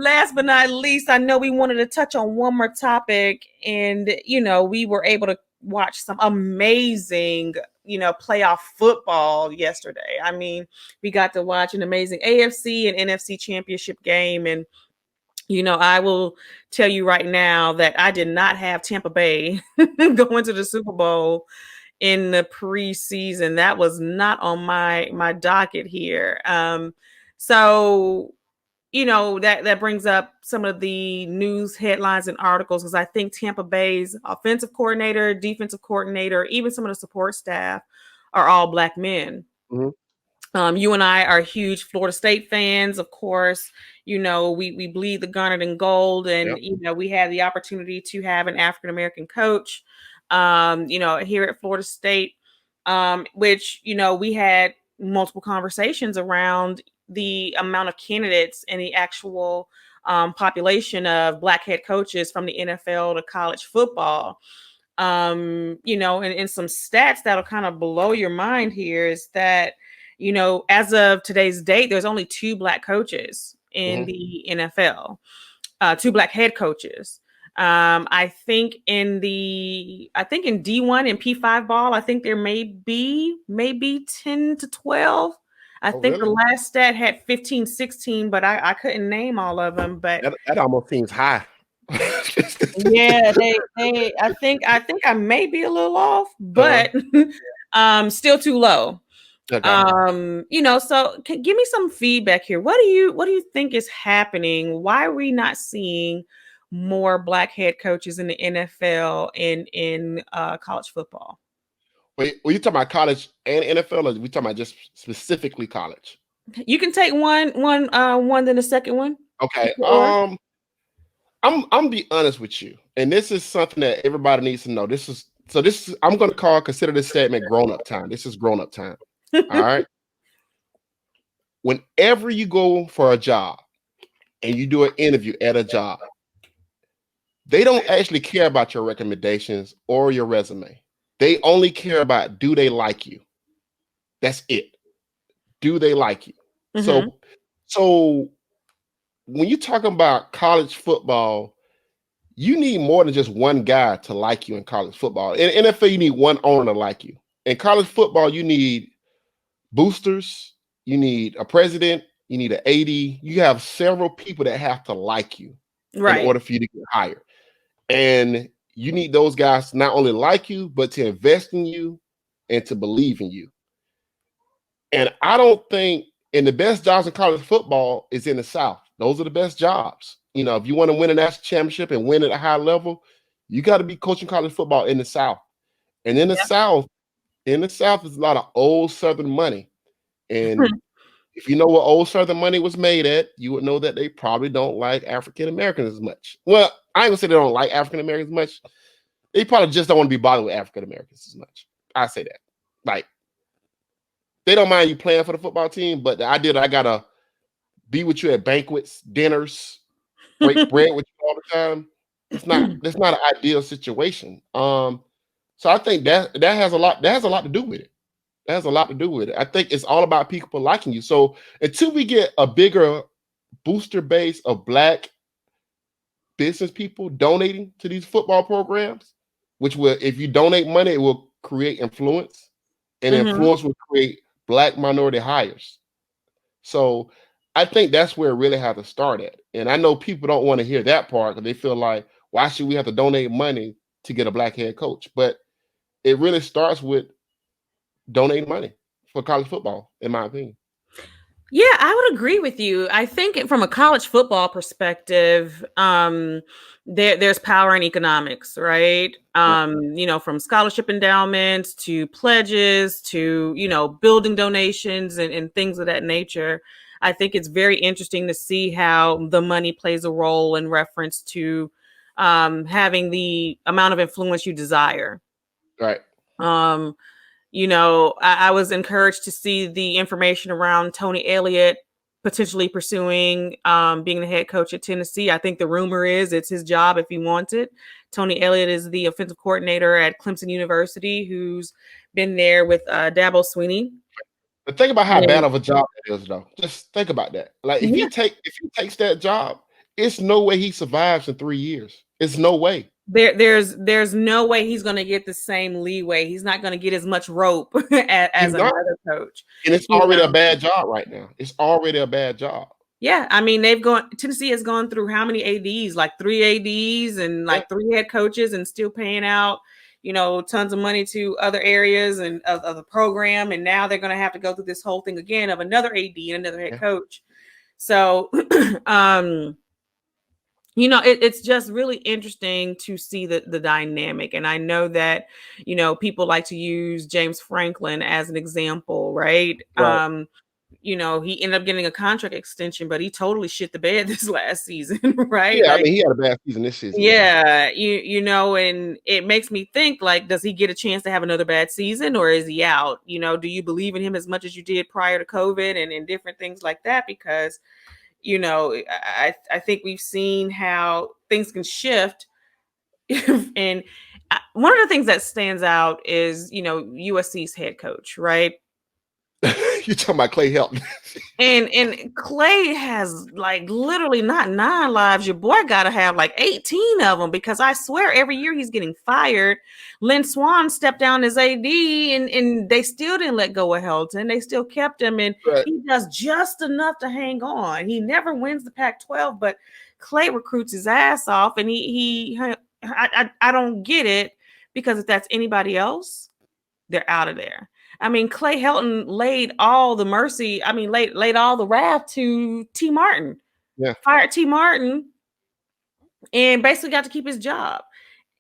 last but not least, I know we wanted to touch on one more topic, and we were able to watch some amazing, playoff football yesterday. I mean, we got to watch an amazing AFC and NFC championship game, and I will tell you right now that I did not have Tampa Bay going to the Super Bowl in the preseason. That was not on my docket here. So that brings up some of the news headlines and articles, because I think Tampa Bay's offensive coordinator, defensive coordinator, even some of the support staff are all Black men. Mm-hmm. You and I are huge Florida State fans, of course. We bleed the garnet and gold, and Yep. we had the opportunity to have an African American coach, here at Florida State, which we had multiple conversations around the amount of candidates and the actual population of Black head coaches from the NFL to college football. And some stats that'll kind of blow your mind here is that, as of today's date, there's only 2 Black coaches in the NFL, 2 Black head coaches. I think in D1 and P5 ball, I think there may be 10 to 12. I think really? the last stat had 15, 16, but I couldn't name all of them. But that almost seems high. yeah, I think I may be a little off, but still too low. Okay. So give me some feedback here. What do you think is happening? Why are we not seeing more Black head coaches in the NFL and in college football? Wait, were you talking about college and NFL, or we talking about just specifically college? You can take one then the second one. Okay. I'm be honest with you, and this is something that everybody needs to know. This is I'm going to consider this segment grown up time. This is grown up time. All right. Whenever you go for a job and you do an interview at a job, they don't actually care about your recommendations or your resume. They only care about, do they like you? That's it. Do they like you? Mm-hmm. So when you're talking about college football, you need more than just one guy to like you in college football. In NFL, you need one owner to like you. In college football, you need boosters, you need a president, you need an AD. You have several people that have to like you in order for you to get hired. And you need those guys to not only like you, but to invest in you and to believe in you. And I don't think the best jobs in college football is in the South. Those are the best jobs. If you want to win a national championship and win at a high level, you got to be coaching college football in the South. And in the South, there's a lot of old Southern money. And if you know what old Southern money was made at, you would know that they probably don't like African Americans as much. Well, I ain't gonna say they don't like African Americans as much. They probably just don't want to be bothered with African Americans as much. I say that. Like, they don't mind you playing for the football team, but the idea that I gotta be with you at banquets, dinners, break bread with you all the time, that's not an ideal situation. So I think that has a lot to do with it. That has a lot to do with it. I think it's all about people liking you. So until we get a bigger booster base of Black business people donating to these football programs, which will, if you donate money, it will create influence, and influence will create Black minority hires. So I think that's where it really has to start at. And I know people don't want to hear that part because they feel like, why should we have to donate money to get a Black head coach? But it really starts with donating money for college football, in my opinion. Yeah, I would agree with you. I think from a college football perspective, there's power in economics, right? From scholarship endowments to pledges to, building donations and things of that nature. I think it's very interesting to see how the money plays a role in reference to having the amount of influence you desire. Right. I was encouraged to see the information around Tony Elliott potentially pursuing being the head coach at Tennessee. I think the rumor is it's his job if he wants it. Tony Elliott is the offensive coordinator at Clemson University, who's been there with Dabo Swinney. But think about how bad of a job that is, though. Just think about that. Like, if he takes that job, It's no way he survives in 3 years. It's no way. There's no way he's going to get the same leeway. He's not going to get as much rope as He's not. another coach. And it's You already a know? bad job right now. It's already a bad job. Yeah, I mean Tennessee has gone through how many ADs? Like 3 ADs and like 3 head coaches, and still paying out, tons of money to other areas and of the program. And now they're going to have to go through this whole thing again of another AD and another head coach. So, it's just really interesting to see the dynamic. And I know that, people like to use James Franklin as an example, right? He ended up getting a contract extension, but he totally shit the bed this last season, right? Yeah, I Like, mean, he had a bad season this season. yeah, and it makes me think, like, does he get a chance to have another bad season, or is he out? Do you believe in him as much as you did prior to COVID and different things like that? Because I think we've seen how things can shift. And one of the things that stands out is, USC's head coach, right? You're talking about Clay Helton. And Clay has like literally not 9 lives. Your boy got to have like 18 of them, because I swear every year he's getting fired. Lynn Swann stepped down as AD, and they still didn't let go of Helton. They still kept him, and he does just enough to hang on. He never wins the Pac-12, but Clay recruits his ass off, and I don't get it, because if that's anybody else, they're out of there. I mean, Clay Helton laid all the mercy. I mean, laid all the wrath to T. Martin. Yeah. Fired T. Martin and basically got to keep his job.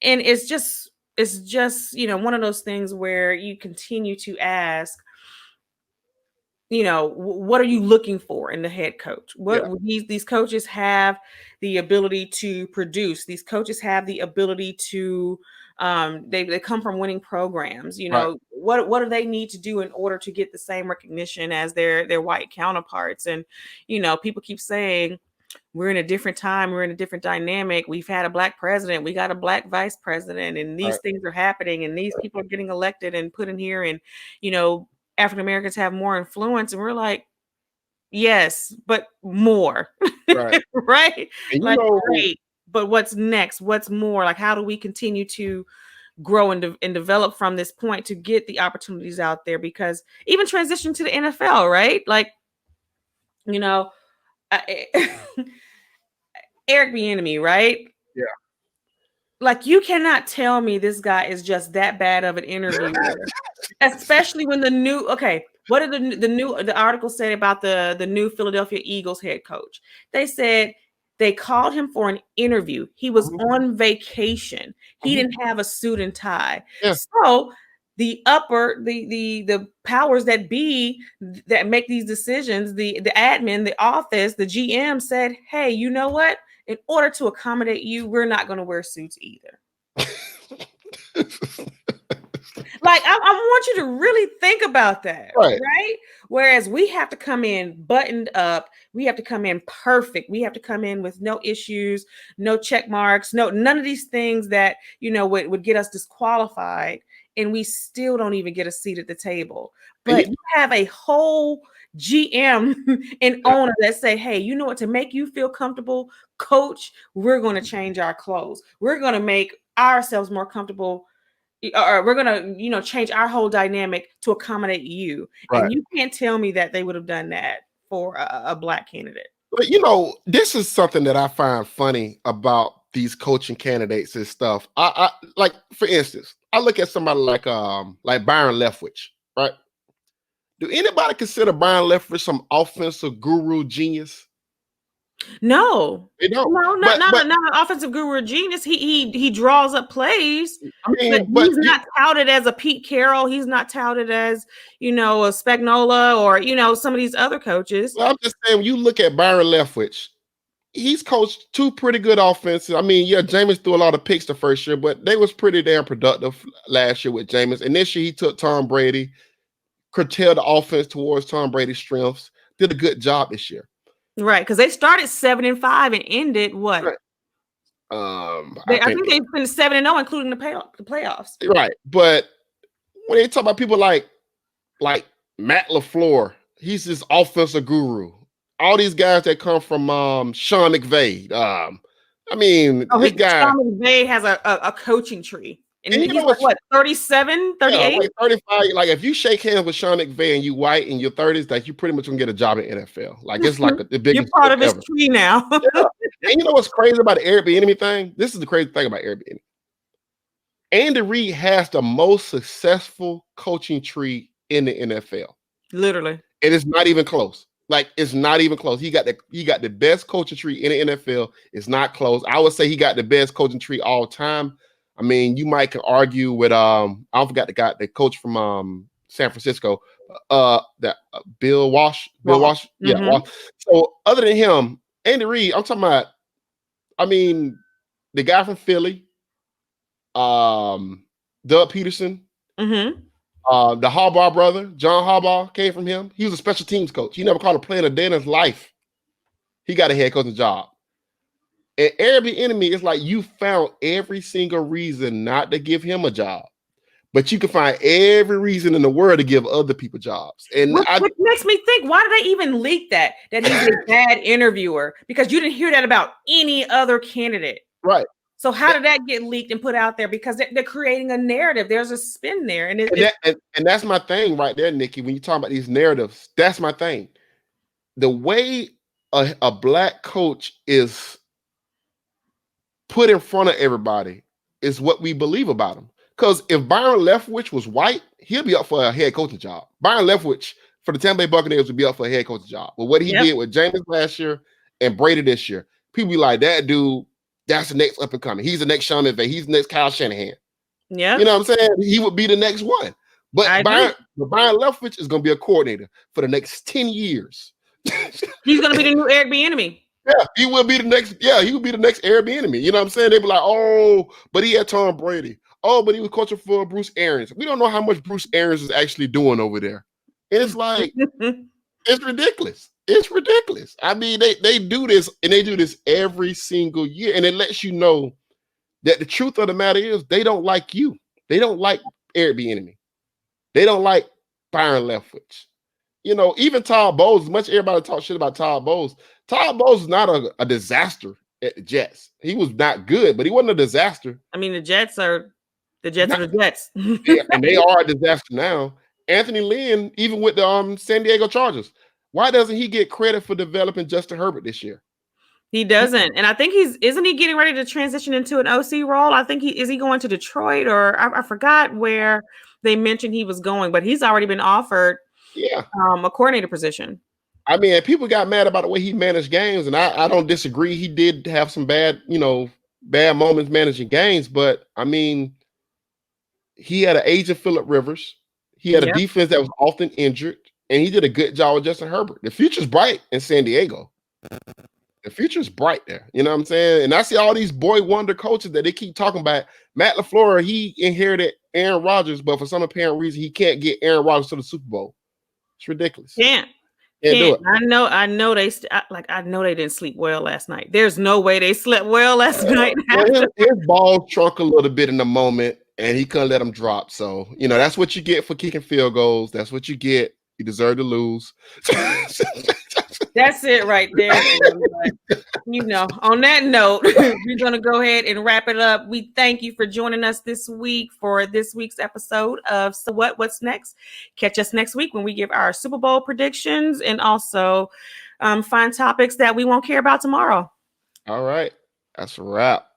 And it's just, one of those things where you continue to ask, what are you looking for in the head coach? These coaches have the ability to produce. These coaches have the ability to they come from winning programs. What do they need to do in order to get the same recognition as their white counterparts? And people keep saying we're in a different time, we're in a different dynamic. We've had a black president, we got a black vice president, and these things are happening, and these people are getting elected and put in here, and African Americans have more influence. And we're like, yes, but more. Right. Right. And like, great, but what's next? What's more? Like, how do we continue to grow and develop from this point to get the opportunities out there? Because even transition to the NFL, right? Like, Eric Bieniemy, right? Yeah. Like, you cannot tell me this guy is just that bad of an interviewer, especially when what did the article say about the new Philadelphia Eagles head coach? They said they called him for an interview. He was on vacation. He didn't have a suit and tie. Yeah. So the powers that be that make these decisions, the admin, the office, the GM said, hey, you know what? In order to accommodate you, we're not going to wear suits either. Like, I want you to really think about that, right? Whereas we have to come in buttoned up, we have to come in perfect, we have to come in with no issues, no check marks, none of these things that would get us disqualified, and we still don't even get a seat at the table. But you have a whole GM and owner that say, hey, you know what, to make you feel comfortable, coach, we're going to change our clothes, we're going to make ourselves more comfortable, or we're going to change our whole dynamic to accommodate you. And you can't tell me that they would have done that for a black candidate. But this is something that I find funny about these coaching candidates and stuff. I like, for instance, I look at somebody like Bryon Leftwich, right? Do anybody consider Bryon Leftwich some offensive guru genius? No, they don't. No, not an offensive guru or genius. He draws up plays. I mean, but he's not touted as a Pete Carroll. He's not touted as a Spagnuolo or some of these other coaches. Well, I'm just saying, when you look at Bryon Leftwich, he's coached 2 pretty good offenses. I mean, yeah, Jameis threw a lot of picks the first year, but they was pretty damn productive last year with Jameis. And this year he took Tom Brady, curtailed the offense towards Tom Brady's strengths, did a good job this year. Right, because they started 7-5 and ended what? Right. I think they finished 7-0, including the playoffs. Right, but when they talk about people like Matt LaFleur, he's this offensive guru. all these guys that come from Sean McVay. I mean, this guy. Sean McVay has a coaching tree. And And you he's know like, what's what, 37, yeah, 38? like 35. Like if you shake hands with Sean McVay and you white in your 30s, like you pretty much gonna get a job in NFL. Like it's like the You're biggest part deal of his ever. tree now. Yeah. And you know what's crazy about the Eric Bieniemy thing? This is the crazy thing about Eric Bieniemy. Andy Reid has the most successful coaching tree in the NFL. Literally. And it's not even close. Like it's not even close. He got the best coaching tree in the NFL. It's not close. I would say he got the best coaching tree all time. I mean, you might can argue with I forgot the coach from San Francisco, Bill Walsh. Bill Walsh. Yeah, Mm-hmm. Walsh. So other than him, Andy Reid, I'm talking about, I mean, the guy from Philly, Doug Peterson, Mm-hmm. the Harbaugh brother, John Harbaugh, came from him. He was a special teams coach. He never called a play in a day in his life. He got a head coaching job. And Eric Bieniemy, it's like you found every single reason not to give him a job, but you can find every reason in the world to give other people jobs. And Which makes me think, why did they even leak that he's a bad interviewer? Because you didn't hear that about any other candidate. Right. So how did that get leaked and put out there? Because they're creating a narrative. There's a spin there. And that's my thing right there, Nikki. When you talk about these narratives, that's my thing. The way a black coach is put in front of everybody is what we believe about him. Because if Bryon Leftwich was white, he'll be up for a head coaching job. Bryon Leftwich for the Tampa Bay Buccaneers would be up for a head coaching job. But what he did with Jameis last year and Brady this year, people be like, that dude, that's the next up and coming. He's the next Sean McVay. He's the next Kyle Shanahan. Yeah. You know what I'm saying? He would be the next one. But Bryon Leftwich is going to be a coordinator for the next 10 years. He's going to be the new Eric Bieniemy. Yeah, he will be the next. Yeah, he will be the next Airbnb. You know what I'm saying? They be like, oh, but he had Tom Brady. Oh, but he was coaching for Bruce Arians. We don't know how much Bruce Arians is actually doing over there. It's like, it's ridiculous. It's ridiculous. I mean, they do this, and they do this every single year, and it lets you know that the truth of the matter is they don't like you. They don't like Airbnb. They don't like Bryon Leftwich. You know, even Todd Bowles, as much everybody talk shit about Todd Bowles is not a disaster at the Jets. He was not good, but he wasn't a disaster. I mean, the Jets are the Jets. Yeah, and they are a disaster now. Anthony Lynn, even with the San Diego Chargers, why doesn't he get credit for developing Justin Herbert this year? He doesn't. And I think isn't he getting ready to transition into an OC role? I think is he going to Detroit, or I forgot where they mentioned he was going, but he's already been offered a coordinator position. I mean, people got mad about the way he managed games, and I don't disagree. He did have some bad moments managing games, but I mean, he had an agent, Phillip Rivers. He had a defense that was often injured, and he did a good job with Justin Herbert. The future's bright in San Diego. The future's bright there. You know what I'm saying? And I see all these boy wonder coaches that they keep talking about. Matt LaFleur, he inherited Aaron Rodgers, but for some apparent reason, he can't get Aaron Rodgers to the Super Bowl. It's ridiculous. Can't do it. I know they didn't sleep well last night. There's no way they slept well last night. His ball shrunk a little bit in the moment, and he couldn't let them drop. So, that's what you get for kicking field goals. That's what you get. You deserve to lose. That's it right there. On that note, we're going to go ahead and wrap it up. We thank you for joining us this week for this week's episode of So What's Next? Catch us next week when we give our Super Bowl predictions and also find topics that we won't care about tomorrow. All right. That's a wrap.